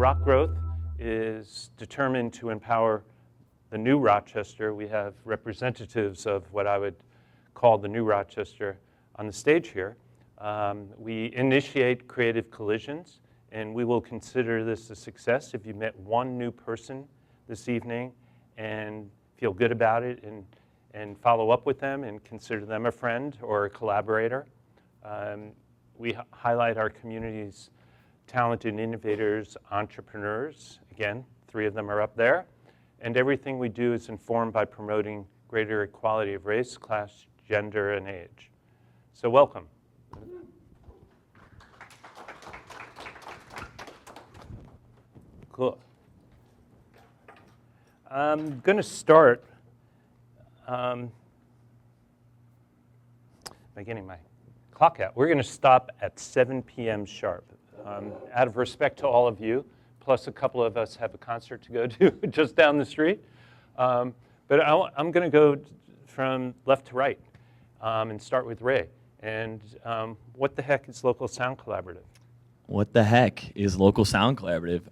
RocGrowth is determined to empower the new Rochester. We have representatives of what I would call the new Rochester on the stage here. We initiate creative collisions, and we will consider this a success if you met one new person this evening and feel good about it and follow up with them and consider them a friend or a collaborator. We highlight our community's talented innovators, entrepreneurs. Again, 3 of them are up there. And everything we do is informed by promoting greater equality of race, class, gender, and age. So welcome. Cool. I'm going to start by getting my clock out. We're going to stop at 7 p.m. sharp. Out of respect to all of you, plus a couple of us have a concert to go to just down the street. But I'm going to go from left to right and start with Ray. And what the heck is Local Sound Collaborative? What the heck is Local Sound Collaborative?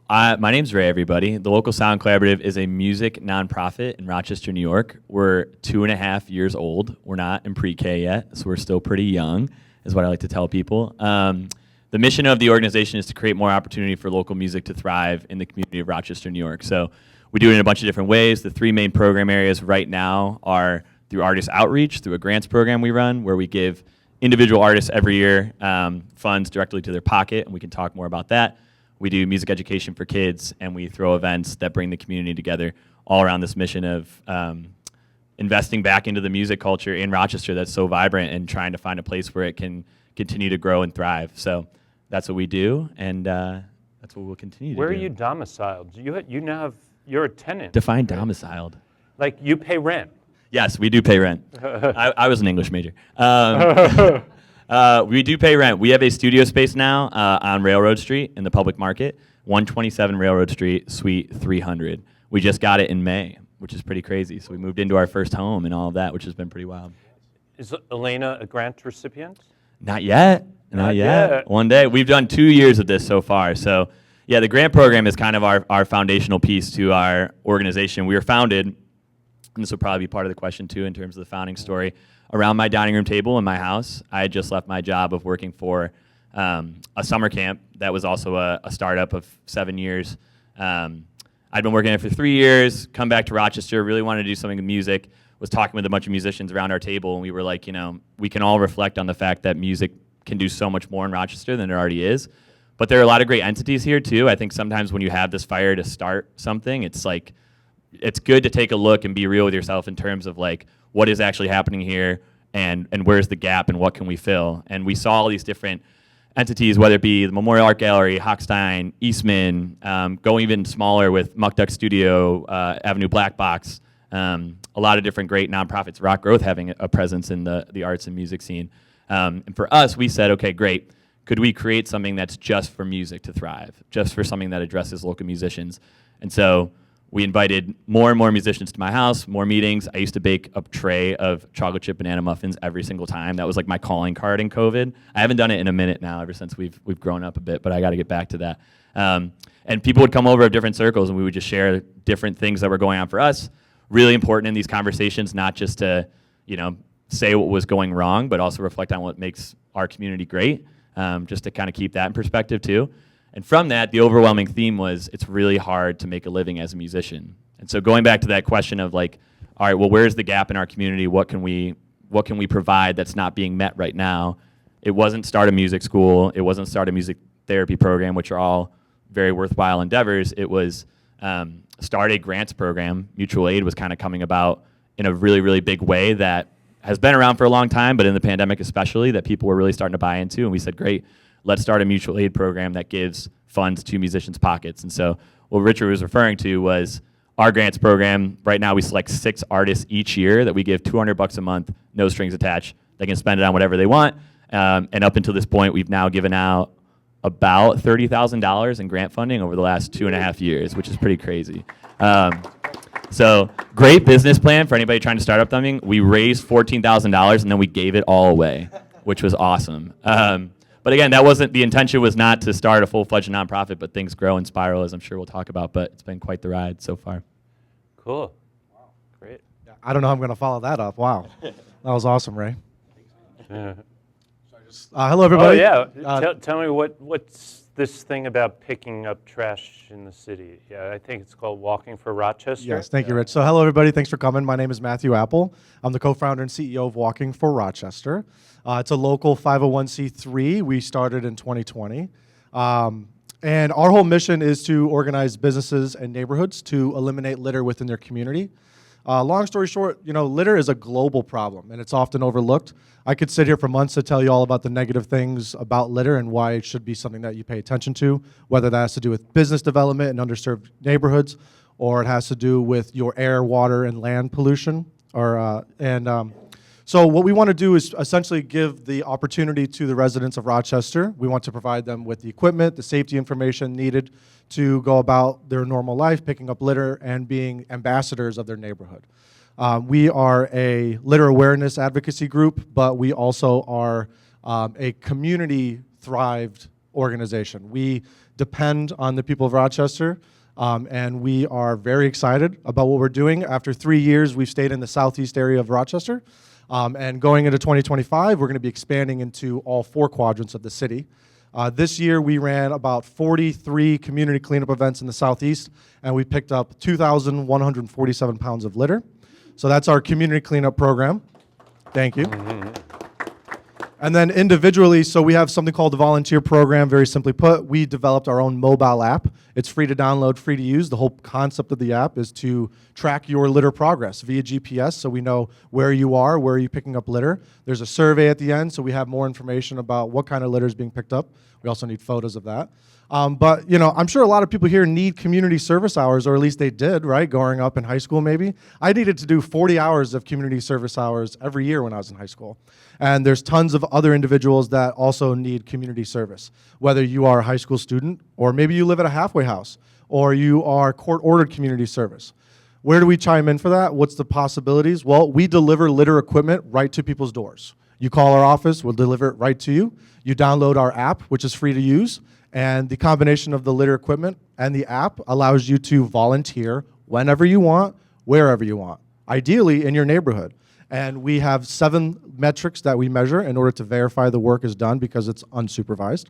My name's Ray, everybody. The Local Sound Collaborative is a music nonprofit in Rochester, New York. We're 2.5 years old. We're not in pre-K yet, so we're still pretty young, is what I like to tell people. The mission of the organization is to create more opportunity for local music to thrive in the community of Rochester, New York. So we do it in a bunch of different ways. The 3 main program areas right now are through artist outreach, through a grants program we run, where we give individual artists every year funds directly to their pocket, and we can talk more about that. We do music education for kids, and we throw events that bring the community together all around this mission of investing back into the music culture in Rochester that's so vibrant and trying to find a place where it can continue to grow and thrive. So that's what we do, and that's what we'll continue to do. Where are you domiciled? You're a tenant. Define domiciled. Like you pay rent. Yes, we do pay rent. I was an English major. We do pay rent. We have a studio space now on Railroad Street in the public market, 127 Railroad Street, Suite 300. We just got it in May, which is pretty crazy. So we moved into our first home and all of that, which has been pretty wild. Is Elena a grant recipient? Not yet. Not yet. One day. We've done 2 years of this so far. So yeah, the grant program is kind of our foundational piece to our organization. We were founded, and this will probably be part of the question too in terms of the founding story, around my dining room table in my house. I had just left my job of working for a summer camp that was also a startup of 7 years. I'd been working there for 3 years, come back to Rochester, really wanted to do something with music, was talking with a bunch of musicians around our table, and we were like, we can all reflect on the fact that music can do so much more in Rochester than it already is. But there are a lot of great entities here too. I think sometimes when you have this fire to start something, it's like, it's good to take a look and be real with yourself in terms of like, what is actually happening here and where's the gap and what can we fill? And we saw all these different entities, whether it be the Memorial Art Gallery, Hochstein, Eastman, going even smaller with Muck Duck Studio, Avenue Black Box, a lot of different great nonprofits, RocGrowth having a presence in the arts and music scene. And for us, we said, okay, great. Could we create something that's just for music to thrive, just for something that addresses local musicians? And so we invited more and more musicians to my house, more meetings. I used to bake a tray of chocolate chip banana muffins every single time. That was like my calling card in COVID. I haven't done it in a minute now, ever since we've grown up a bit, but I got to get back to that. And people would come over of different circles, and we would just share different things that were going on for us. Really important in these conversations, not just to say what was going wrong, but also reflect on what makes our community great, just to kind of keep that in perspective too. And from that, the overwhelming theme was it's really hard to make a living as a musician. And so going back to that question of like, all right, well, where's the gap in our community? What can we provide that's not being met right now? It wasn't start a music school. It wasn't start a music therapy program, which are all very worthwhile endeavors. It was start a grants program. Mutual aid was kind of coming about in a really, really big way that has been around for a long time, but in the pandemic especially, that people were really starting to buy into. And we said, great, let's start a mutual aid program that gives funds to musicians' pockets. And so what Richard was referring to was our grants program. Right now we select 6 artists each year that we give $200 a month, no strings attached. They can spend it on whatever they want. And up until this point, we've now given out about $30,000 in grant funding over the last 2.5 years, which is pretty crazy. So great business plan for anybody trying to start up something. We raised $14,000 and then we gave it all away, which was awesome. But again, that wasn't, the intention was not to start a full-fledged nonprofit, but things grow and spiral, as I'm sure we'll talk about, but it's been quite the ride so far. Cool. Great. I don't know how I'm going to follow that up. Wow. That was awesome, Ray. Yeah. Hello, everybody. Oh, yeah. Tell me what's this thing about picking up trash in the city? Yeah, I think it's called Walking for Rochester. Yes, thank you, Rich. So hello, everybody. Thanks for coming. My name is Matthew Apple. I'm the co-founder and CEO of Walking for Rochester. It's a local 501c3. We started in 2020. And our whole mission is to organize businesses and neighborhoods to eliminate litter within their community. Long story short, litter is a global problem, and it's often overlooked. I could sit here for months to tell you all about the negative things about litter and why it should be something that you pay attention to, whether that has to do with business development in underserved neighborhoods, or it has to do with your air, water, and land pollution. So what we want to do is essentially give the opportunity to the residents of Rochester. We want to provide them with the equipment, the safety information needed to go about their normal life, picking up litter and being ambassadors of their neighborhood. We are a litter awareness advocacy group, but we also are a community-thrived organization. We depend on the people of Rochester, and we are very excited about what we're doing. After 3 years, we've stayed in the southeast area of Rochester. And going into 2025, we're going to be expanding into all 4 quadrants of the city. This year, we ran about 43 community cleanup events in the southeast, and we picked up 2,147 pounds of litter. So that's our community cleanup program. Thank you. And then individually, so we have something called the volunteer program. Very simply put, we developed our own mobile app. It's free to download, free to use. The whole concept of the app is to track your litter progress via GPS, so we know where you are, where you're picking up litter. There's a survey at the end, so we have more information about what kind of litter is being picked up. We also need photos of that. But I'm sure a lot of people here need community service hours, or at least they did, right? Growing up in high school, maybe. I needed to do 40 hours of community service hours every year when I was in high school. And there's tons of other individuals that also need community service, whether you are a high school student, or maybe you live at a halfway house, or you are court-ordered community service. Where do we chime in for that? What's the possibilities? Well, we deliver litter equipment right to people's doors. You call our office, we'll deliver it right to you. You download our app, which is free to use. And the combination of the litter equipment and the app allows you to volunteer whenever you want, wherever you want, ideally in your neighborhood. And we have 7 metrics that we measure in order to verify the work is done, because it's unsupervised.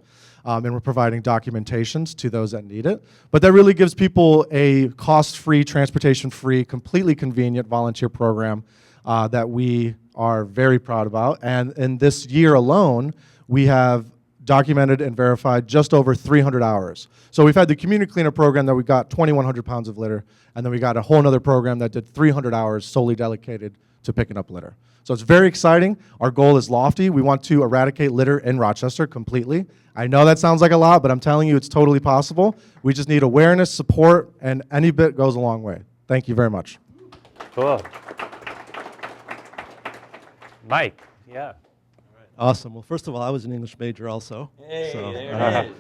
And we're providing documentations to those that need it. But that really gives people a cost-free, transportation-free, completely convenient volunteer program that we are very proud about. And in this year alone, we have documented and verified just over 300 hours. So we've had the community cleanup program that we got 2,100 pounds of litter, and then we got a whole other program that did 300 hours solely dedicated to picking up litter. So it's very exciting. Our goal is lofty. We want to eradicate litter in Rochester completely. I know that sounds like a lot, but I'm telling you it's totally possible. We just need awareness, support, and any bit goes a long way. Thank you very much. Cool. Mike, yeah. Awesome. Well, first of all, I was an English major also. Hey, so, there it is.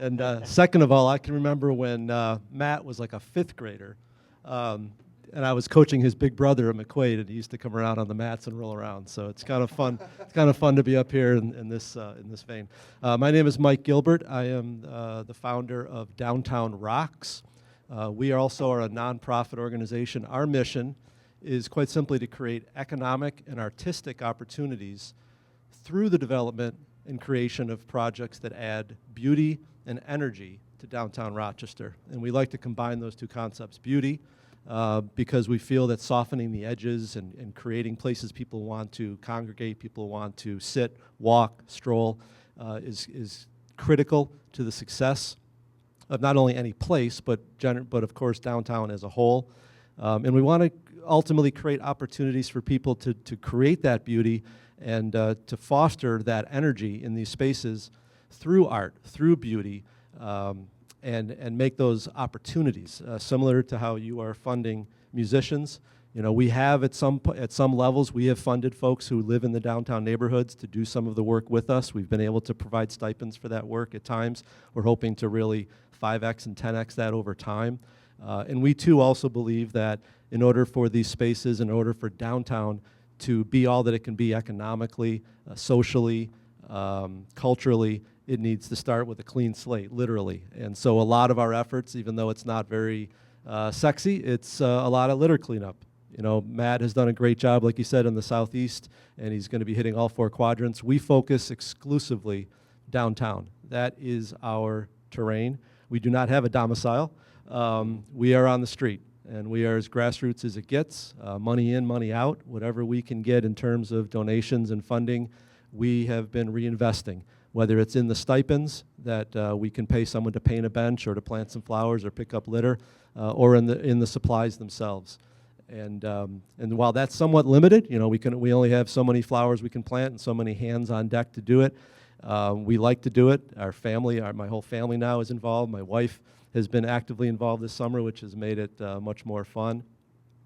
And second of all, I can remember when Matt was like a 5th grader, and I was coaching his big brother at McQuaid, and he used to come around on the mats and roll around. So it's kind of fun. It's kind of fun to be up here in this vein. My name is Mike Gilbert. I am the founder of Downtown ROCs. We also are a nonprofit organization. Our mission is quite simply to create economic and artistic opportunities through the development and creation of projects that add beauty and energy to downtown Rochester. And we like to combine those 2 concepts. Beauty, because we feel that softening the edges and creating places people want to congregate, people want to sit, walk, stroll, is critical to the success of not only any place, but of course downtown as a whole. And we want to ultimately create opportunities for people to create that beauty and to foster that energy in these spaces through art, through beauty, and make those opportunities, similar to how you are funding musicians. We have at some levels, we have funded folks who live in the downtown neighborhoods to do some of the work with us. We've been able to provide stipends for that work at times. We're hoping to really 5X and 10X that over time. And we too also believe that in order for these spaces, in order for downtown to be all that it can be economically, socially, culturally, it needs to start with a clean slate, literally. And so a lot of our efforts, even though it's not very sexy, it's a lot of litter cleanup. You know, Matt has done a great job, like you said, in the southeast, and he's going to be hitting all 4 quadrants. We focus exclusively downtown. That is our terrain. We do not have a domicile. We are on the street, and we are as grassroots as it gets. Money in, money out. Whatever we can get in terms of donations and funding, we have been reinvesting, whether it's in the stipends that we can pay someone to paint a bench or to plant some flowers or pick up litter, or in the supplies themselves. And while that's somewhat limited, you know, we only have so many flowers we can plant and so many hands on deck to do it. We like to do it. Our family, my whole family now is involved. My wife has been actively involved this summer, which has made it much more fun.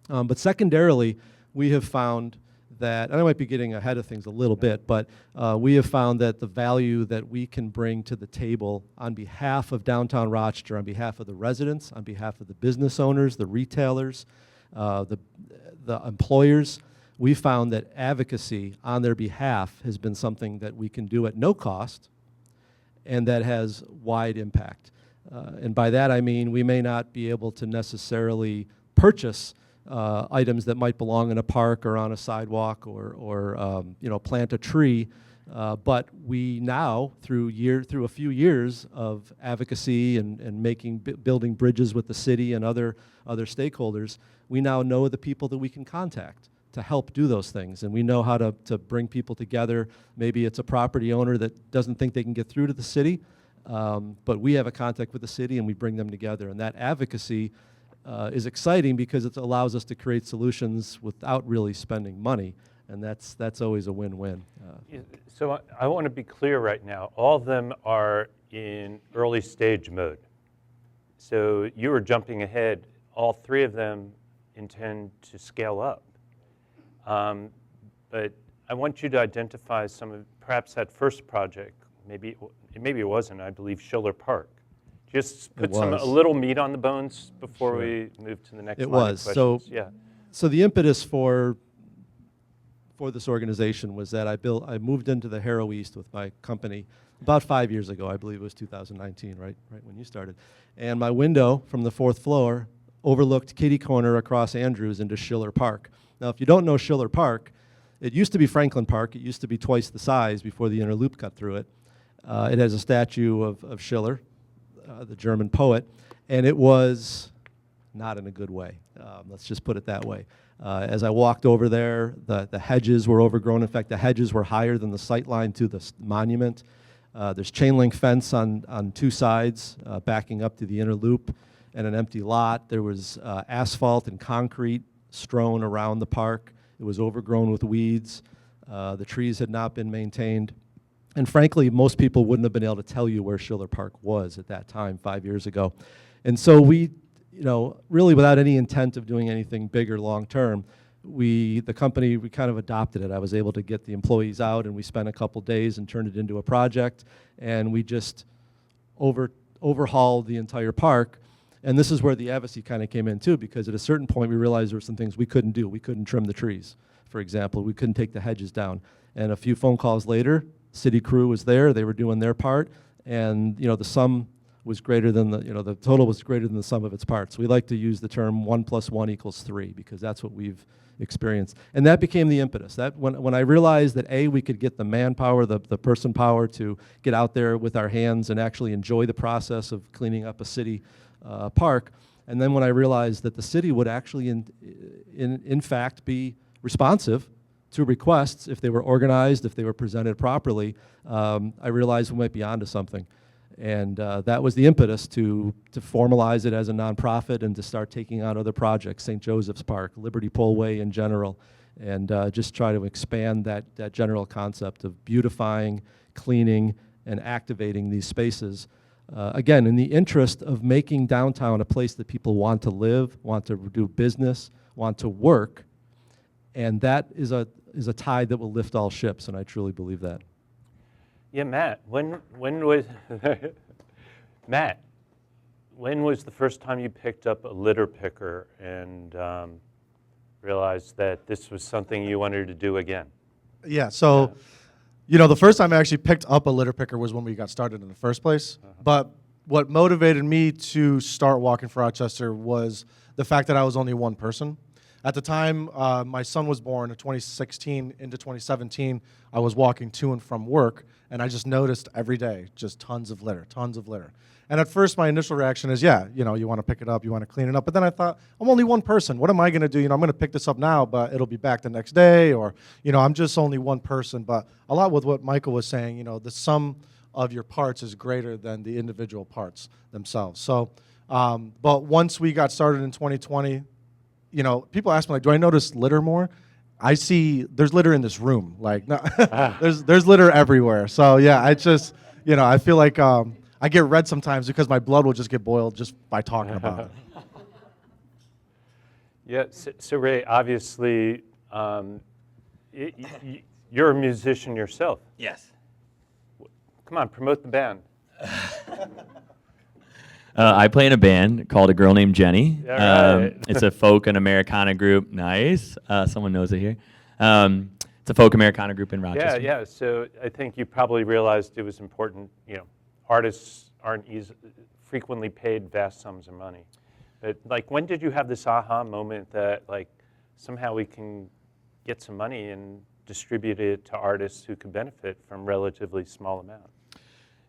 But secondarily, we have found that, and I might be getting ahead of things a little bit, but we have found that the value that we can bring to the table on behalf of downtown Rochester, on behalf of the residents, on behalf of the business owners, the retailers, the employers, we found that advocacy on their behalf has been something that we can do at no cost and that has wide impact. And by that I mean we may not be able to necessarily purchase items that might belong in a park or on a sidewalk or you know, plant a tree, but we now, through a few years of advocacy and building bridges with the city and other stakeholders, we now know the people that we can contact to help do those things. And we know how to bring people together. Maybe it's a property owner that doesn't think they can get through to the city, but we have a contact with the city and we bring them together. And that advocacy is exciting because it allows us to create solutions without really spending money. And that's always a win-win. So I want to be clear right now. All of them are in early stage mode. So you were jumping ahead. All 3 of them intend to scale up. But I want you to identify some of, perhaps that first project, maybe it wasn't, I believe, Schiller Park. Just put a little meat on the bones before we move to the next line of questions. So the impetus for this organization was that I moved into the Harrow East with my company about 5 years ago. I believe it was 2019, right when you started. And my window from the 4th floor overlooked kitty corner across Andrews into Schiller Park. Now, if you don't know Schiller Park, it used to be Franklin Park. It used to be twice the size before the inner loop cut through it. It has a statue of Schiller, the German poet, and it was not in a good way. Let's just put it that way. As I walked over there, the hedges were overgrown. In fact, the hedges were higher than the sight line to the monument. There's chain link fence on 2 sides, backing up to the inner loop, and an empty lot. There was asphalt and concrete strewn around the park. It was overgrown with weeds. The trees had not been maintained. And frankly, most people wouldn't have been able to tell you where Schiller Park was at that time, 5 years ago. And so we, you know, really without any intent of doing anything bigger long term, the company, we kind of adopted it. I was able to get the employees out, and we spent a couple days and turned it into a project, and we just overhauled the entire park. And this is where the advocacy kind of came in too, because at a certain point we realized there were some things we couldn't do. We couldn't trim the trees, for example. We couldn't take the hedges down. And a few phone calls later, city crew was there. They were doing their part, and you know, the sum was greater than the total was greater than the sum of its parts. We like to use the term 1 + 1 = 3 because that's what we've experienced. And that became the impetus. That when I realized that we could get the manpower, the person power to get out there with our hands and actually enjoy the process of cleaning up a city park, and then when I realized that the city would actually in fact be responsive to requests if they were organized, if they were presented properly, I realized we might be onto something. And that was the impetus to formalize it as a nonprofit and to start taking on other projects, St. Joseph's Park, Liberty Poleway in general, and just try to expand that general concept of beautifying, cleaning, and activating these spaces. Again, in the interest of making downtown a place that people want to live, want to do business, want to work, and that is a tide that will lift all ships, and I truly believe that. Yeah, Matt, when was Matt, when was the first time you picked up a litter picker and realized that this was something you wanted to do again? Yeah, so You know, the first time I actually picked up a litter picker was when we got started in the first place. But what motivated me to start walking for Rochester was the fact that I was only one person. At the time, my son was born in 2016 into 2017. I was walking to and from work, and I just noticed every day just tons of litter, tons of litter. And at first, my initial reaction is, yeah, you know, you want to pick it up, you want to clean it up. But then I thought, I'm only one person. What am I going to do? You know, I'm going to pick this up now, but it'll be back the next day, or, you know, I'm just only one person. But a lot with what Michael was saying, you know, the sum of your parts is greater than the individual parts themselves. So, but once we got started in 2020, you know, people ask me, like, do I notice litter more? I see there's litter in this room. Like, no, there's litter everywhere. So, yeah, I just, you know, I feel like I get red sometimes because my blood will just get boiled just by talking about it. Yeah, so Ray, obviously, you're a musician yourself. Yes. Come on, promote the band. I play in a band called A Girl Named Jenny. Right. It's a folk and Americana group. Nice. Someone knows it here. It's a folk Americana group in Rochester. Yeah. So I think you probably realized it was important. You know, artists aren't frequently paid vast sums of money. But like, when did you have this aha moment that like somehow we can get some money and distribute it to artists who could benefit from relatively small amount?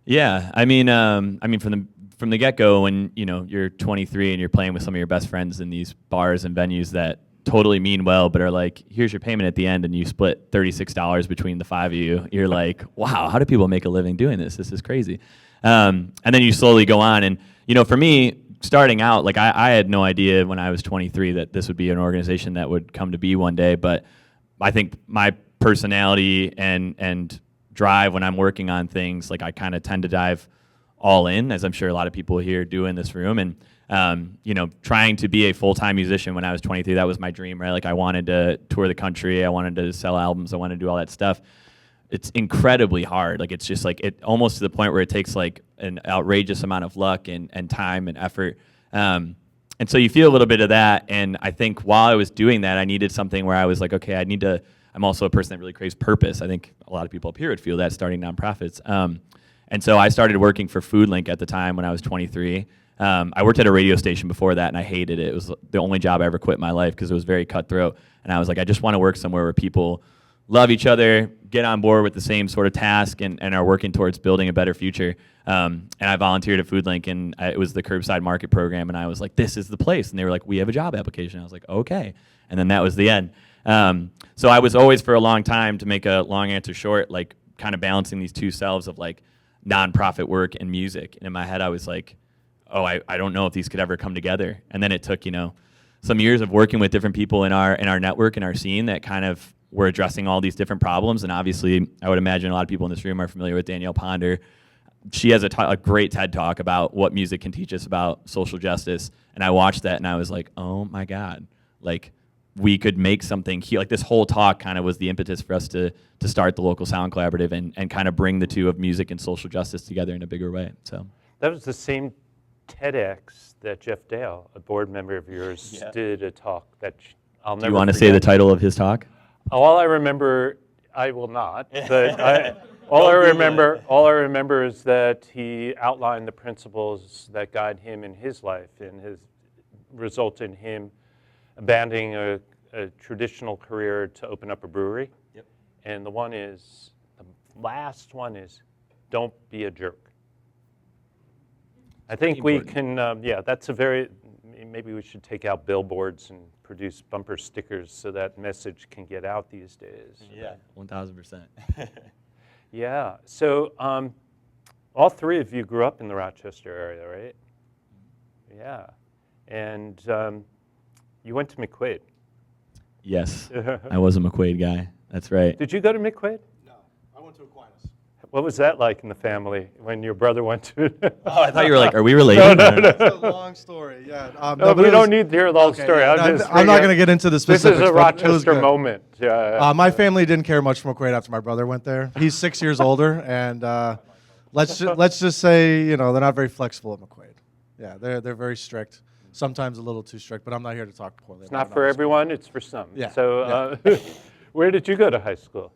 Yeah, I mean, from the get-go, when you know you're 23 and you're playing with some of your best friends in these bars and venues that totally mean well, but are like, here's your payment at the end, and you split $36 between the five of you. You're like, wow, how do people make a living doing this? This is crazy. And then you slowly go on, and you know, for me, starting out, like I had no idea when I was 23 that this would be an organization that would come to be one day. But I think my personality and drive when I'm working on things, like I kind of tend to dive all in, as I'm sure a lot of people here do in this room. And you know, trying to be a full-time musician when I was 23, that was my dream, right? Like I wanted to tour the country, I wanted to sell albums, I wanted to do all that stuff. It's incredibly hard. Like it's just like it almost to the point where it takes like an outrageous amount of luck and time and effort. And so you feel a little bit of that. And I think while I was doing that, I needed something where I was like, okay, I'm also a person that really craves purpose. I think a lot of people up here would feel that starting nonprofits. And so I started working for FoodLink at the time when I was 23. I worked at a radio station before that, and I hated it. It was the only job I ever quit in my life because it was very cutthroat. And I was like, I just want to work somewhere where people love each other, get on board with the same sort of task, and are working towards building a better future. And I volunteered at FoodLink, and it was the curbside market program, and I was like, this is the place. And they were like, we have a job application. I was like, okay. And then that was the end. So I was always, for a long time, to make a long answer short, like kind of balancing these two selves of like nonprofit work and music. And in my head, I was like, oh, I don't know if these could ever come together. And then it took, you know, some years of working with different people in our network and our scene that kind of were addressing all these different problems. And obviously, I would imagine a lot of people in this room are familiar with Danielle Ponder. She has a great TED Talk about what music can teach us about social justice. And I watched that and I was like, oh my God, like we could make something here. Like this whole talk kind of was the impetus for us to start the local sound collaborative and kind of bring the two of music and social justice together in a bigger way. So that was the same TEDx that Jeff Dale, a board member of yours, did a talk that I'll never Do you want to forget. say the title of his talk? All I remember, I will not, but all I remember is that he outlined the principles that guide him in his life and his result in him abandoning a traditional career to open up a brewery. Yep. And the last one is, don't be a jerk. I think we can, that's maybe we should take out billboards and produce bumper stickers so that message can get out these days. Yeah, 1,000%. Yeah, so all three of you grew up in the Rochester area, right? Yeah, and you went to McQuaid. Yes, I was a McQuaid guy. That's right. Did you go to McQuaid? No, I went to Aquinas. What was that like in the family when your brother went to it? Oh, I thought you were like, are we related? No. It's a long story, yeah. No, we don't need to hear the whole story. Yeah, I'm not going to get into the specifics. This is a but it was Rochester good. moment. Yeah. My family didn't care much for McQuaid after my brother went there. He's 6 years older, and let's just say, you know, they're not very flexible at McQuaid. Yeah, they're very strict. Sometimes a little too strict, but I'm not here to talk poorly. It's not for everyone, it's for some. Yeah. So where did you go to high school?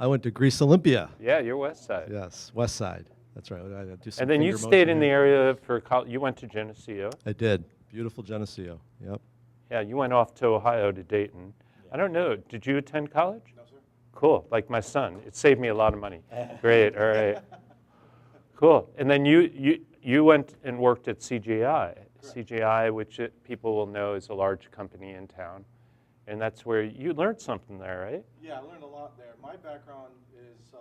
I went to Greece Olympia. Yeah, you're West Side. Yes, West Side. That's right. I do some And then you finger stayed motion in the here. area for college. You went to Geneseo. I did. Beautiful Geneseo. Yep. Yeah, you went off to Ohio to Dayton. I don't know. Did you attend college? No, sir. Cool. Like my son. It saved me a lot of money. Great. All right. Cool. And then you went and worked at CGI. CGI, which people will know is a large company in town. And that's where you learned something there, right? Yeah, I learned a lot there. My background is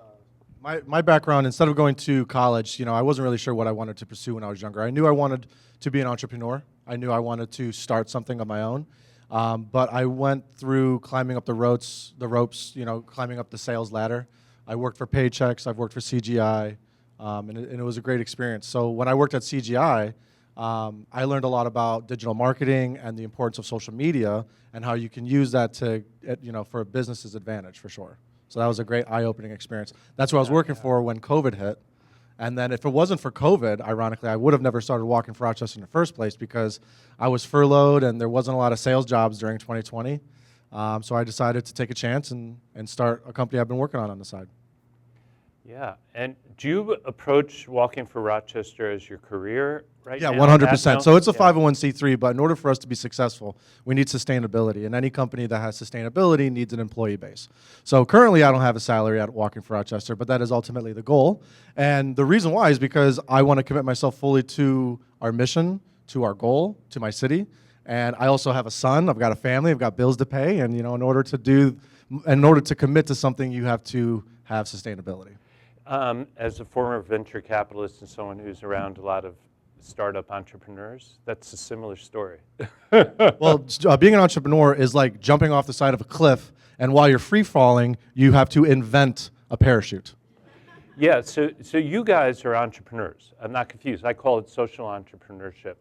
my background. Instead of going to college, you know, I wasn't really sure what I wanted to pursue when I was younger. I knew I wanted to be an entrepreneur. I knew I wanted to start something of my own. But I went through climbing up the ropes, you know, climbing up the sales ladder. I worked for Paychecks. I've worked for CGI, and it was a great experience. So when I worked at CGI, I learned a lot about digital marketing and the importance of social media and how you can use that to, you know, for a business's advantage, for sure. So that was a great eye-opening experience. That's what I was working for when COVID hit. And then if it wasn't for COVID, ironically, I would have never started Walking for Rochester in the first place because I was furloughed and there wasn't a lot of sales jobs during 2020. So I decided to take a chance and start a company I've been working on the side. Yeah. And do you approach Walking for Rochester as your career right Yeah, now? 100%. So it's a Yeah. 501c3, but in order for us to be successful, we need sustainability. And any company that has sustainability needs an employee base. So currently, I don't have a salary at Walking for Rochester, but that is ultimately the goal. And the reason why is because I want to commit myself fully to our mission, to our goal, to my city. And I also have a son. I've got a family. I've got bills to pay. And you know, in order to commit to something, you have to have sustainability. As a former venture capitalist and someone who's around a lot of startup entrepreneurs, that's a similar story. Well, being an entrepreneur is like jumping off the side of a cliff, and while you're free falling, you have to invent a parachute. Yeah, so you guys are entrepreneurs. I'm not confused. I call it social entrepreneurship.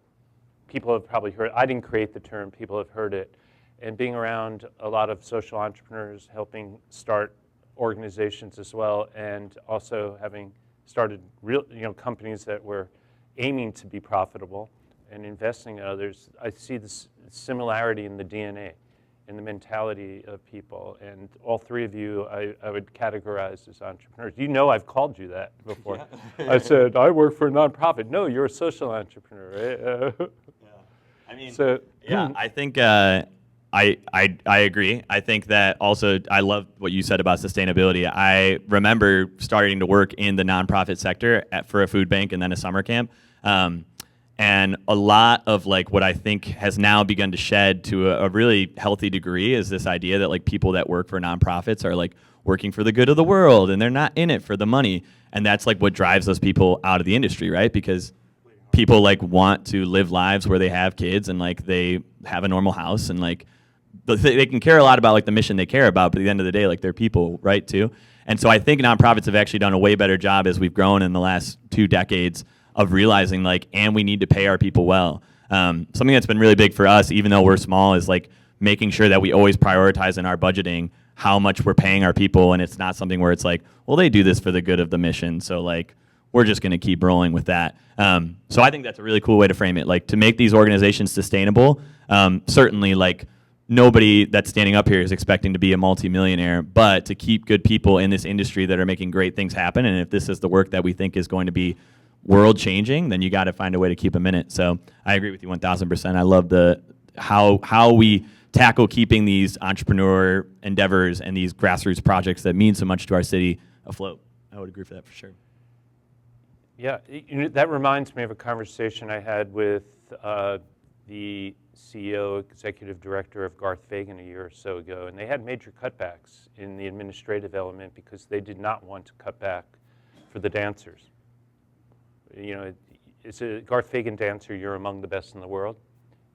People have probably heard, I didn't create the term, people have heard it. And being around a lot of social entrepreneurs, helping start organizations as well, and also having started real, companies that were aiming to be profitable and investing in others, I see this similarity in the DNA, in the mentality of people. And all three of you, I would categorize as entrepreneurs. You know I've called you that before. Yeah. I said, I work for a nonprofit. No, you're a social entrepreneur, right? I mean, so, yeah, I think I agree. I think that also I love what you said about sustainability. I remember starting to work in the nonprofit sector for a food bank and then a summer camp. And a lot of like what I think has now begun to shed to a really healthy degree is this idea that like people that work for nonprofits are like working for the good of the world and they're not in it for the money. And that's like what drives those people out of the industry, right? Because people like want to live lives where they have kids and like they have a normal house and like they can care a lot about like the mission they care about, but at the end of the day, like they're people, right, too? And so I think nonprofits have actually done a way better job as we've grown in the last 2 decades of realizing like, and we need to pay our people well. Something that's been really big for us, even though we're small, is like making sure that we always prioritize in our budgeting how much we're paying our people, and it's not something where it's like, well, they do this for the good of the mission, so like we're just going to keep rolling with that. So I think that's a really cool way to frame it, like to make these organizations sustainable. Certainly, like nobody that's standing up here is expecting to be a multimillionaire, but to keep good people in this industry that are making great things happen, and if this is the work that we think is going to be world changing, then you got to find a way to keep them in it. So I agree with you 1,000%. I love how we tackle keeping these entrepreneur endeavors and these grassroots projects that mean so much to our city afloat. I would agree for that for sure. Yeah, that reminds me of a conversation I had with the CEO, executive director of Garth Fagan a year or so ago, and they had major cutbacks in the administrative element because they did not want to cut back for the dancers. You know, it's a Garth Fagan dancer, you're among the best in the world.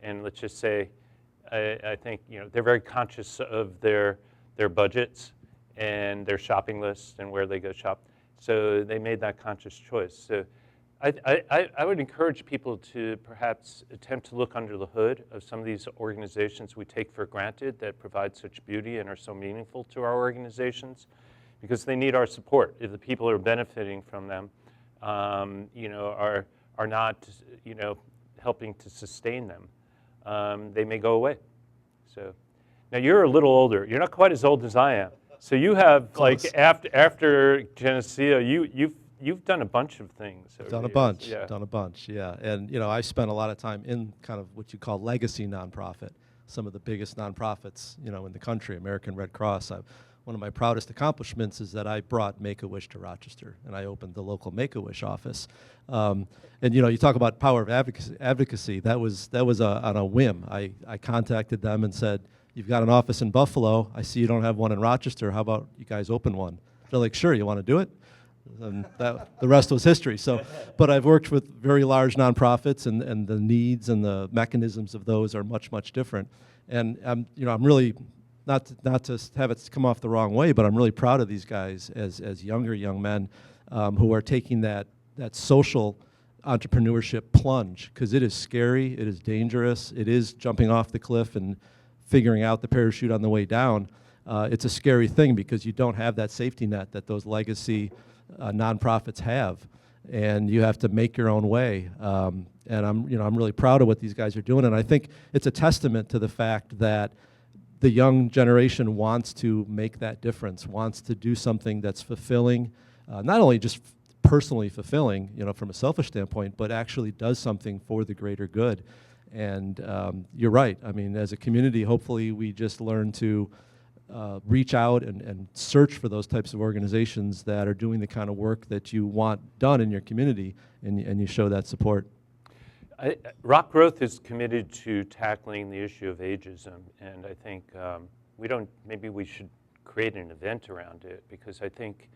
And let's just say, I think, they're very conscious of their budgets and their shopping lists and where they go shop. So they made that conscious choice. So I would encourage people to perhaps attempt to look under the hood of some of these organizations we take for granted that provide such beauty and are so meaningful to our organizations, because they need our support. If the people who are benefiting from them are not, helping to sustain them, they may go away. So now you're a little older. You're not quite as old as I am. So you have Close. like after Geneseo, you've done a bunch of things. over Done the a years. bunch, Yeah. done a bunch, yeah. And I spent a lot of time in kind of what you call legacy nonprofit, some of the biggest nonprofits, in the country, American Red Cross. One of my proudest accomplishments is that I brought Make-A-Wish to Rochester, and I opened the local Make-A-Wish office. And you talk about power of advocacy. That was on a whim. I contacted them and said, "You've got an office in Buffalo. I see you don't have one in Rochester. How about you guys open one?" They're like, "Sure, you want to do it?" And the rest was history. So, but I've worked with very large nonprofits, and the needs and the mechanisms of those are much, much different. And I'm really not to have it come off the wrong way, but I'm really proud of these guys as younger young men who are taking that social entrepreneurship plunge, because it is scary, it is dangerous, it is jumping off the cliff and figuring out the parachute on the way down. It's a scary thing because you don't have that safety net that those legacy nonprofits have, and you have to make your own way. And I'm really proud of what these guys are doing, and I think it's a testament to the fact that the young generation wants to make that difference, wants to do something that's fulfilling, not only just personally fulfilling, from a selfish standpoint, but actually does something for the greater good. And you're right. I mean, as a community, hopefully we just learn to reach out and search for those types of organizations that are doing the kind of work that you want done in your community, and you show that support. RocGrowth is committed to tackling the issue of ageism, and I think maybe we should create an event around it, because I think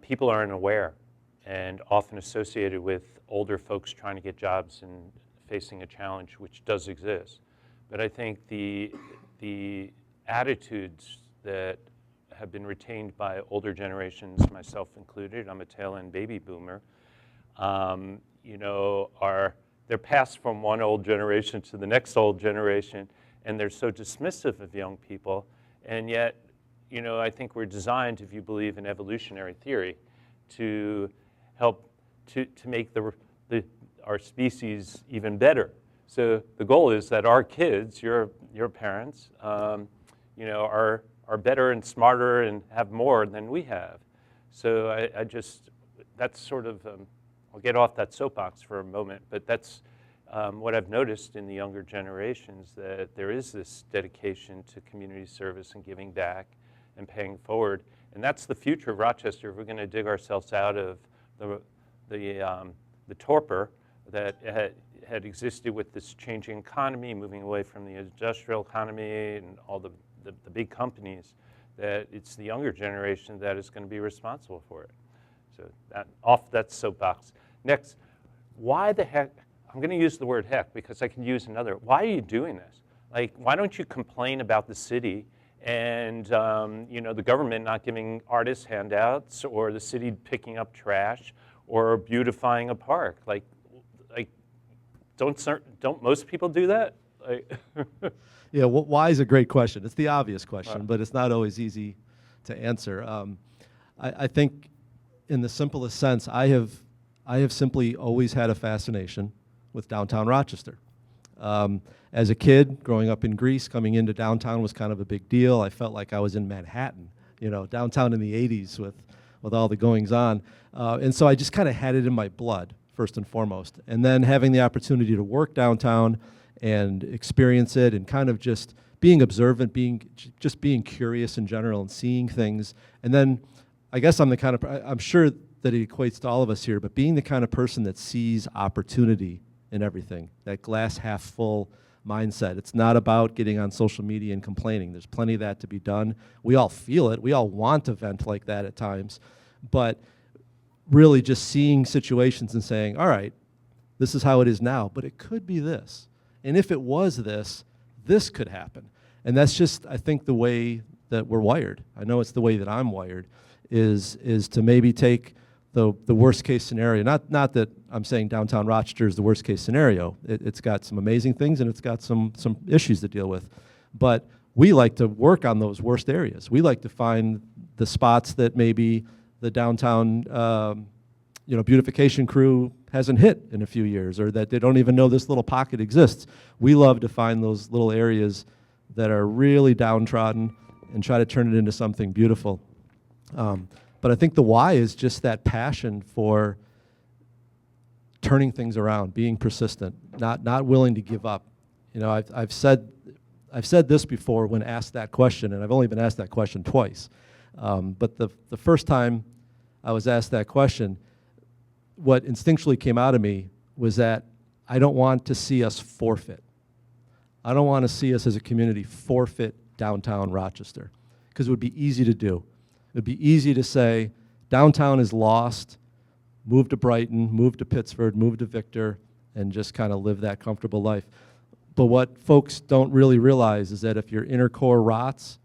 people aren't aware and often associated with older folks trying to get jobs and facing a challenge, which does exist. But I think the attitudes that have been retained by older generations, myself included, I'm a tail-end baby boomer, they're passed from one old generation to the next old generation, and they're so dismissive of young people. And yet, I think we're designed, if you believe in evolutionary theory, to help to make our species even better. So the goal is that our kids, your parents, are better and smarter and have more than we have. So that's sort of, I'll get off that soapbox for a moment, but that's what I've noticed in the younger generations, that there is this dedication to community service and giving back and paying forward. And that's the future of Rochester. If we're going to dig ourselves out of the torpor that had existed with this changing economy, moving away from the industrial economy and all the big companies, that it's the younger generation that is going to be responsible for it. So off that soapbox. Next, why the heck, I'm going to use the word heck because I can use another. Why are you doing this? Like, why don't you complain about the city and the government not giving artists handouts, or the city picking up trash, or beautifying a park? Like don't most people do that? Yeah, why is a great question. It's the obvious question, but it's not always easy to answer. I think, in the simplest sense, I have simply always had a fascination with downtown Rochester. As a kid, growing up in Greece, coming into downtown was kind of a big deal. I felt like I was in Manhattan, downtown in the 80s with all the goings on. And so I just kind of had it in my blood, first and foremost. And then having the opportunity to work downtown and experience it, and kind of just being observant, being curious in general, and seeing things. And then I guess I'm sure that it equates to all of us here, but being the kind of person that sees opportunity in everything, that glass half full mindset. It's not about getting on social media and complaining. There's plenty of that to be done. We all feel it. We all want to vent like that at times. But really just seeing situations and saying, all right, this is how it is now, but it could be this. And if it was this could happen. And that's just, I think, the way that we're wired. I know it's the way that I'm wired, is to maybe take the worst case scenario. Not that I'm saying downtown Rochester is the worst case scenario. It's got some amazing things, and it's got some issues to deal with. But we like to work on those worst areas. We like to find the spots that maybe the downtown beautification crew hasn't hit in a few years, or that they don't even know this little pocket exists. We love to find those little areas that are really downtrodden and try to turn it into something beautiful. But I think the why is just that passion for turning things around, being persistent, not willing to give up. You know, I've said this before when asked that question, and I've only been asked that question twice. But the first time I was asked that question, what instinctually came out of me was that I don't want to see us forfeit. I don't want to see us as a community forfeit downtown Rochester, because it would be easy to do. It would be easy to say, downtown is lost, move to Brighton, move to Pittsford, move to Victor, and just kind of live that comfortable life. But what folks don't really realize is that if your inner core rots,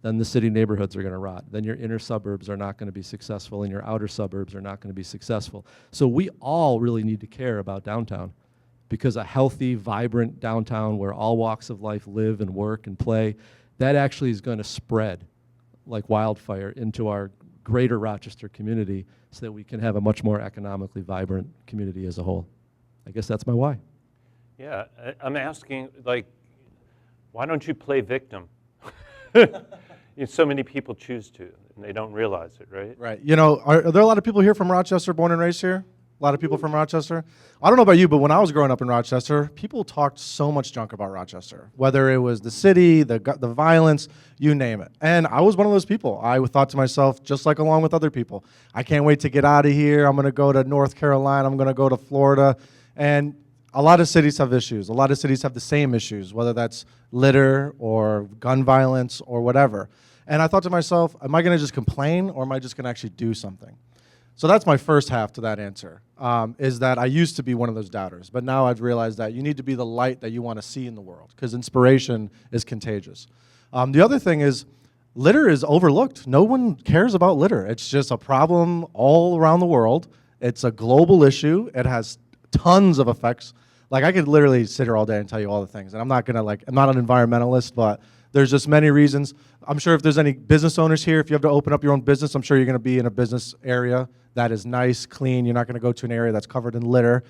then the city neighborhoods are going to rot. Then your inner suburbs are not going to be successful, and your outer suburbs are not going to be successful. So we all really need to care about downtown, because a healthy, vibrant downtown where all walks of life live and work and play, that actually is going to spread like wildfire into our greater Rochester community so that we can have a much more economically vibrant community as a whole. I guess that's my why. Yeah, I'm asking, like, why don't you play victim? So many people choose to, and they don't realize it, right? Right. You know, are there a lot of people here from Rochester, born and raised here? A lot of people from Rochester? I don't know about you, but when I was growing up in Rochester, people talked so much junk about Rochester, whether it was the city, the violence, you name it. And I was one of those people. I thought to myself, just like along with other people, I can't wait to get out of here. I'm going to go to North Carolina. I'm going to go to Florida. And a lot of cities have issues. A lot of cities have the same issues, whether that's litter or gun violence or whatever. And I thought to myself, am I going to just complain, or am I just going to actually do something? So that's my first half to that answer, is that I used to be one of those doubters, but now I've realized that you need to be the light that you want to see in the world, because inspiration is contagious. The other thing is, litter is overlooked. No one cares about litter. It's just a problem all around the world. It's a global issue. It has tons of effects. Like, I could literally sit here all day and tell you all the things, and I'm not an environmentalist, but there's just many reasons. I'm sure if there's any business owners here, if you have to open up your own business, I'm sure you're going to be in a business area that is nice, clean. You're not going to go to an area that's covered in litter.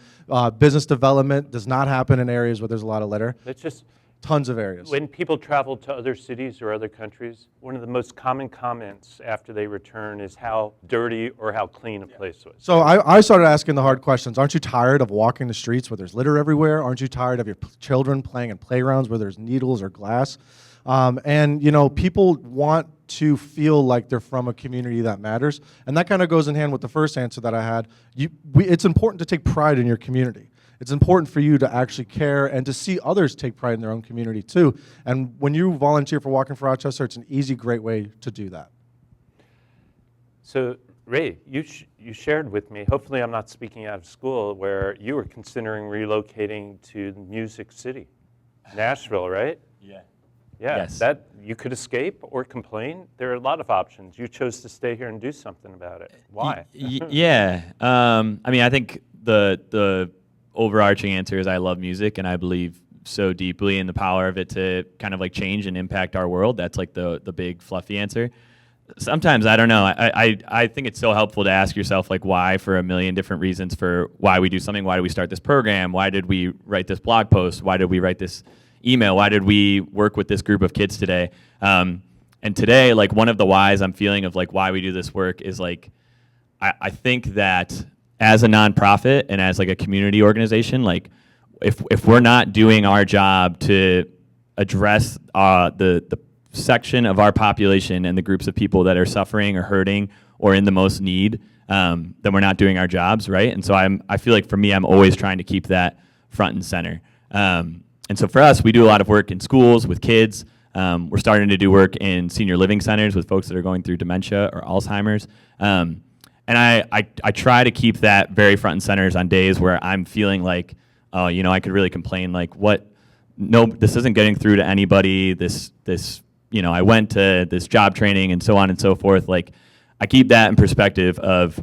Business development does not happen in areas where there's a lot of litter. It's just Tons of areas. when people travel to other cities or other countries, one of the most common comments after they return is how dirty or how clean a place was. So I started asking the hard questions. Aren't you tired of walking the streets where there's litter everywhere? Aren't you tired of your children playing in playgrounds where there's needles or glass? And, you know, people want to feel like they're from a community that matters. And that kind of goes in hand with the first answer that I had. It's important to take pride in your community. It's important for you to actually care and to see others take pride in their own community too. And when you volunteer for Walking for Rochester, it's an easy, great way to do that. So, Ray, you shared with me, hopefully I'm not speaking out of school, where you were considering relocating to Music City, Nashville, right? Yeah. Yeah, Yes. that you could escape or complain. There are a lot of options. You chose to stay here and do something about it. Why? Yeah. I mean, I think the overarching answer is I love music, and I believe so deeply in the power of it to kind of like change and impact our world. That's like the big fluffy answer. Sometimes, I don't know, I think it's so helpful to ask yourself like why, for a million different reasons for why we do something. Why did we start this program? Why did we write this blog post? Why did we write this email? Why did we work with this group of kids today? And today, like, one of the whys I'm feeling of like why we do this work is like, I think that as a nonprofit and as like a community organization, like if we're not doing our job to address the section of our population and the groups of people that are suffering or hurting or in the most need, then we're not doing our jobs, right? And so I feel like for me, I'm always trying to keep that front and center. And so for us, we do a lot of work in schools with kids. We're starting to do work in senior living centers with folks that are going through dementia or Alzheimer's. And I try to keep that very front and center on days where I'm feeling like, oh, you know, I could really complain, like, no, this isn't getting through to anybody. This, you know, I went to this job training and so on and so forth. Like, I keep that in perspective of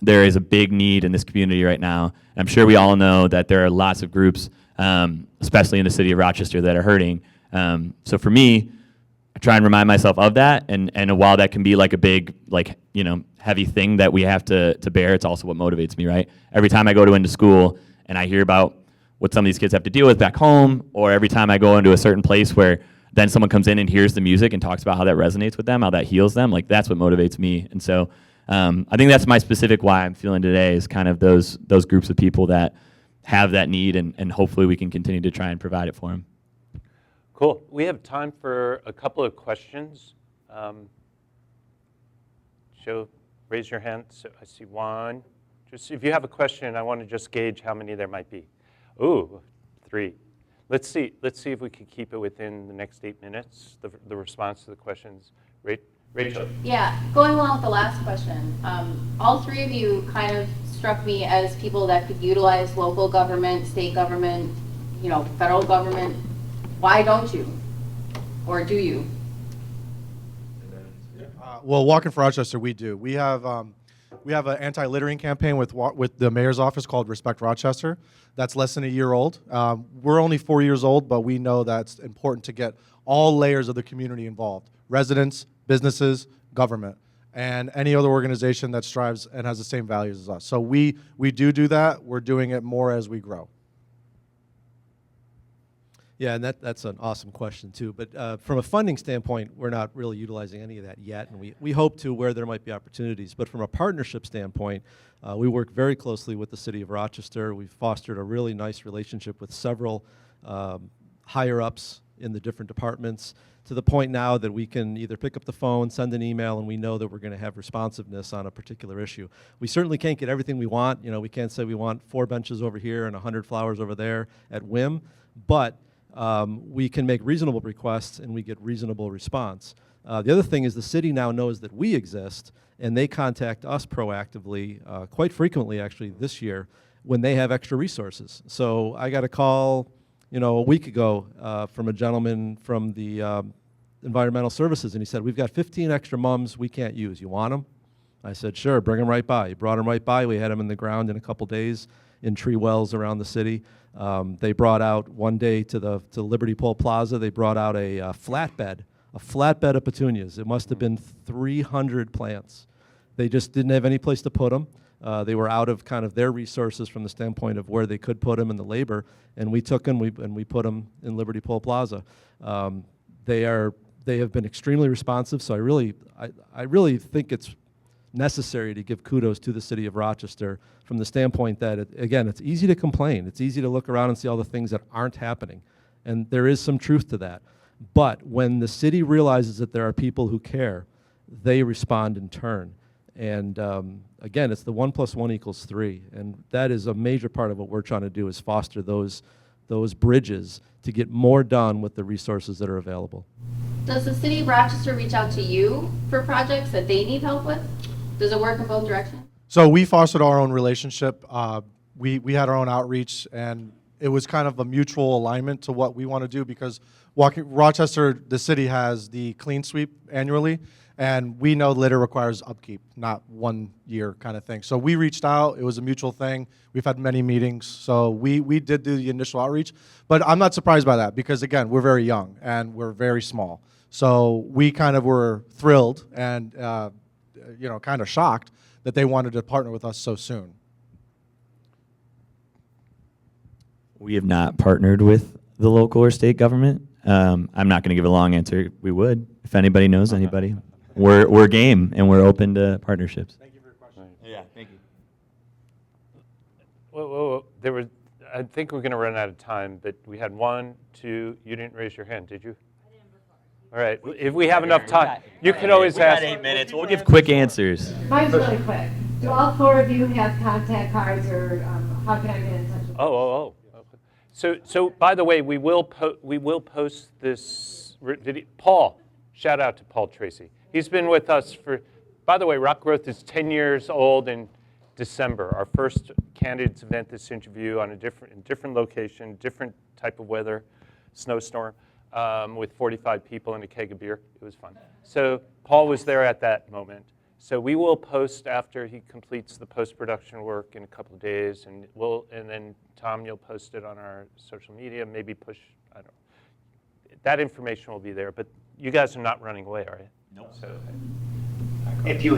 there is a big need in this community right now. And I'm sure we all know that there are lots of groups, especially in the city of Rochester, that are hurting. So for me, I try and remind myself of that, and while that can be like a big, like, you know, heavy thing that we have to bear, it's also what motivates me, right? Every time I go into school and I hear about what some of these kids have to deal with back home, or every time I go into a certain place where then someone comes in and hears the music and talks about how that resonates with them, how that heals them, like that's what motivates me. And so I think that's my specific why I'm feeling today is kind of those groups of people that have that need, and hopefully we can continue to try and provide it for them. Cool. We have time for a couple of questions. Raise your hand. So I see one. Just if you have a question, I want to just gauge how many there might be. Ooh, 3. Let's see if we can keep it within the next 8 minutes, the response to the questions. Rachel. Yeah, going along with the last question, all 3 of you kind of struck me as people that could utilize local government, state government, federal government. Why don't you? Or do you? Well, Walking for Rochester, we do. We have an anti-littering campaign with the mayor's office called Respect Rochester. That's less than a year old. We're only 4 years old, but we know that's important to get all layers of the community involved: residents, businesses, government, and any other organization that strives and has the same values as us. So we do that. We're doing it more as we grow. Yeah, and that's an awesome question too. But from a funding standpoint, we're not really utilizing any of that yet, and we hope to where there might be opportunities. But from a partnership standpoint, we work very closely with the City of Rochester. We've fostered a really nice relationship with several higher-ups in the different departments, to the point now that we can either pick up the phone, send an email, and we know that we're going to have responsiveness on a particular issue. We certainly can't get everything we want. We can't say we want 4 benches over here and 100 flowers over there at whim, but we can make reasonable requests and we get reasonable response. The other thing is the city now knows that we exist, and they contact us proactively, quite frequently actually this year, when they have extra resources. So I got a call a week ago from a gentleman from the environmental services, and he said, we've got 15 extra mums we can't use. You want them? I said, sure, bring them right by. He brought them right by. We had them in the ground in a couple days in tree wells around the city. They brought out one day to Liberty Pole Plaza, they brought out a flatbed of petunias. It must have been 300 plants. They just didn't have any place to put them. They were out of kind of their resources from the standpoint of where they could put them and the labor, and we took them and we put them in Liberty Pole Plaza. They have been extremely responsive, so I really think it's necessary to give kudos to the City of Rochester from the standpoint that, again, it's easy to complain. It's easy to look around and see all the things that aren't happening, and there is some truth to that. But when the city realizes that there are people who care, they respond in turn. And again, it's the 1 + 1 = 3, and that is a major part of what we're trying to do, is foster those bridges to get more done with the resources that are available. Does the City of Rochester reach out to you for projects that they need help with? Does it work in both directions? So we fostered our own relationship. We had our own outreach, and it was kind of a mutual alignment to what we want to do, because Rochester, the city, has the clean sweep annually, and we know litter requires upkeep, not 1 year kind of thing. So we reached out. It was a mutual thing. We've had many meetings. So we did do the initial outreach. But I'm not surprised by that, because, again, we're very young and we're very small. So we kind of were thrilled and kind of shocked that they wanted to partner with us so soon. We have not partnered with the local or state government. I'm not going to give a long answer. We would, if anybody knows anybody. We're game, and we're open to partnerships. Thank you for your question. Yeah, thank you. Whoa. I think we're going to run out of time, but we had 1, 2. You didn't raise your hand, did you? I didn't before. All right. If we have enough time, you can always ask. We got 8 minutes. We'll give quick answers. Mine's really quick. Do all 4 of you have contact cards, or how can I get in touch with you? Oh. So by the way, we will post this video. Paul, shout out to Paul Tracy. He's been with us for. By the way, RocGrowth is 10 years old in December. Our first Candids event, this interview on a different location, different type of weather, snowstorm, with 45 people and a keg of beer. It was fun. So Paul was there at that moment. So we will post after he completes the post-production work in a couple of days, and then Tom, you'll post it on our social media, maybe push, I don't know. That information will be there, but you guys are not running away, are you? Nope. So, If you're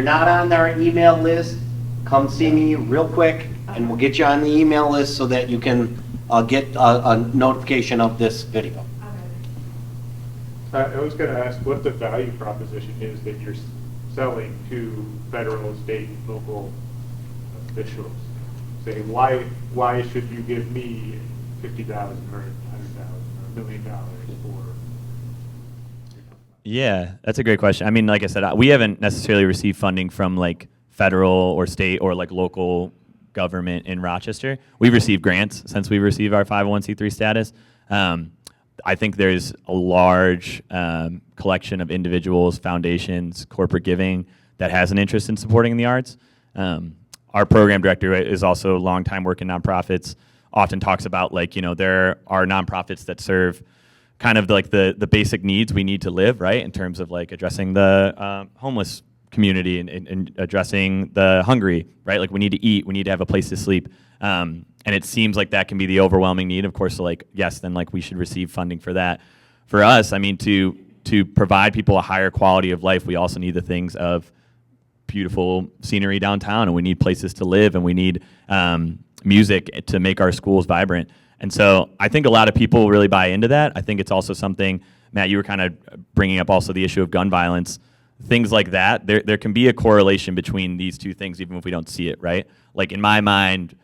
not on our email list, come see me real quick, and we'll get you on the email list so that you can get a notification of this video. I was going to ask what the value proposition is that you're selling to federal, state, local officials. Say, why should you give me $50,000 or $100,000 or $1 million for? Yeah, that's a great question. I mean, like I said, we haven't necessarily received funding from like federal or state or like local government in Rochester. We've received grants since we received our 501c3 status. I think there's a large collection of individuals, foundations, corporate giving that has an interest in supporting the arts. Our program director is also a long time working nonprofits, often talks about like, you know, there are nonprofits that serve kind of like the basic needs we need to live, right? In terms of like addressing the homeless community and addressing the hungry, right? Like we need to eat, we need to have a place to sleep. And it seems like that can be the overwhelming need. Of course, so like, yes, then like we should receive funding for that. For us, I mean, to provide people a higher quality of life, we also need the things of beautiful scenery downtown, and we need places to live, and we need music to make our schools vibrant. And so I think a lot of people really buy into that. I think it's also something, Matt, you were kind of bringing up also the issue of gun violence. Things like that, there can be a correlation between these two things, even if we don't see it, right? Like in my mind,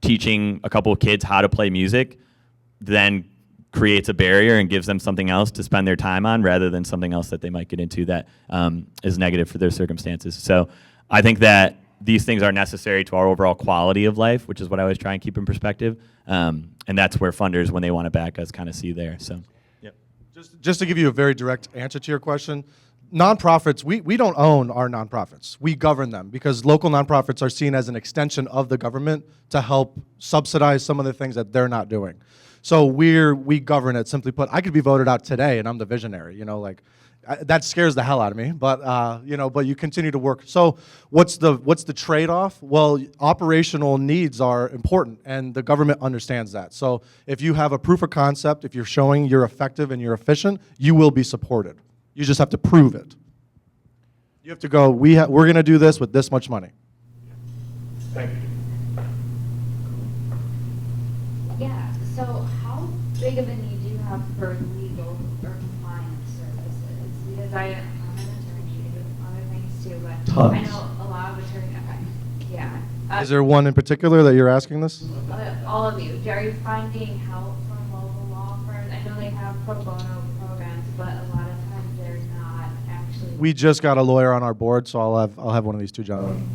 teaching a couple of kids how to play music then creates a barrier and gives them something else to spend their time on rather than something else that they might get into that is negative for their circumstances. So I think that these things are necessary to our overall quality of life, which is what I always try and keep in perspective. And that's where funders, when they want to back us, kind of see there. So, yep. Just to give you a very direct answer to your question, nonprofits, we don't own our nonprofits. We govern them because local nonprofits are seen as an extension of the government to help subsidize some of the things that they're not doing. So we govern it, simply put. I could be voted out today and I'm the visionary, you know, like that scares the hell out of me, but you know, but you continue to work. So what's the trade-off? Well, operational needs are important and the government understands that. So if you have a proof of concept, if you're showing you're effective and you're efficient, you will be supported. You just have to prove it. You have to go, we're going to do this with this much money. Thank you. Yeah, so how big of a need do you have for legal or compliance services? Because I'm an attorney, I do other things too, but Tons. I know a lot of attorneys, okay, yeah. Is there one in particular that you're asking this? All of you, are you finding help from local law firms? I know they have pro bono programs, but a lot of times they're not actually. We just got a lawyer on our board, so I'll have one of these two gentlemen.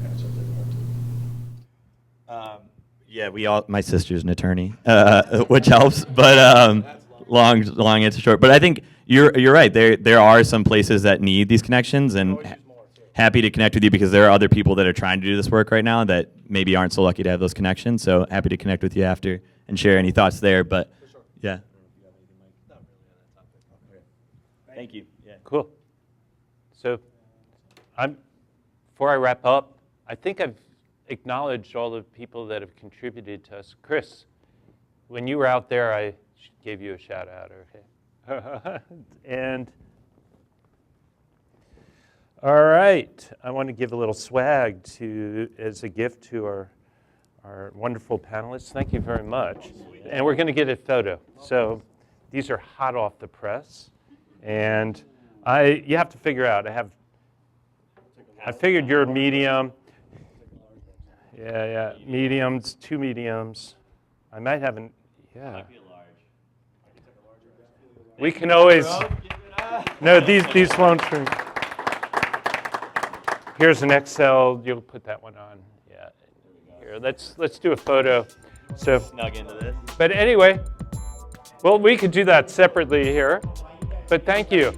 Yeah, my sister's an attorney, which helps. But long answer short. But I think you're right. There are some places that need these connections, and happy to connect with you because there are other people that are trying to do this work right now that maybe aren't so lucky to have those connections. So happy to connect with you after and share any thoughts there. But yeah. Thank you. Yeah. Cool. So before I wrap up, I think I've acknowledged all the people that have contributed to us. Chris, when you were out there, I gave you a shout out. Okay. And all right, I want to give a little swag as a gift to our wonderful panelists. Thank you very much. And we're going to get a photo. So these are hot off the press. And you have to figure out, I figured you're a medium. Yeah, mediums, 2 mediums. I might have yeah. We can always, no, these won't. Here's an Excel, you'll put that one on. Yeah, here, let's do a photo. So, Snug into this. But anyway, well, we could do that separately here, but thank you.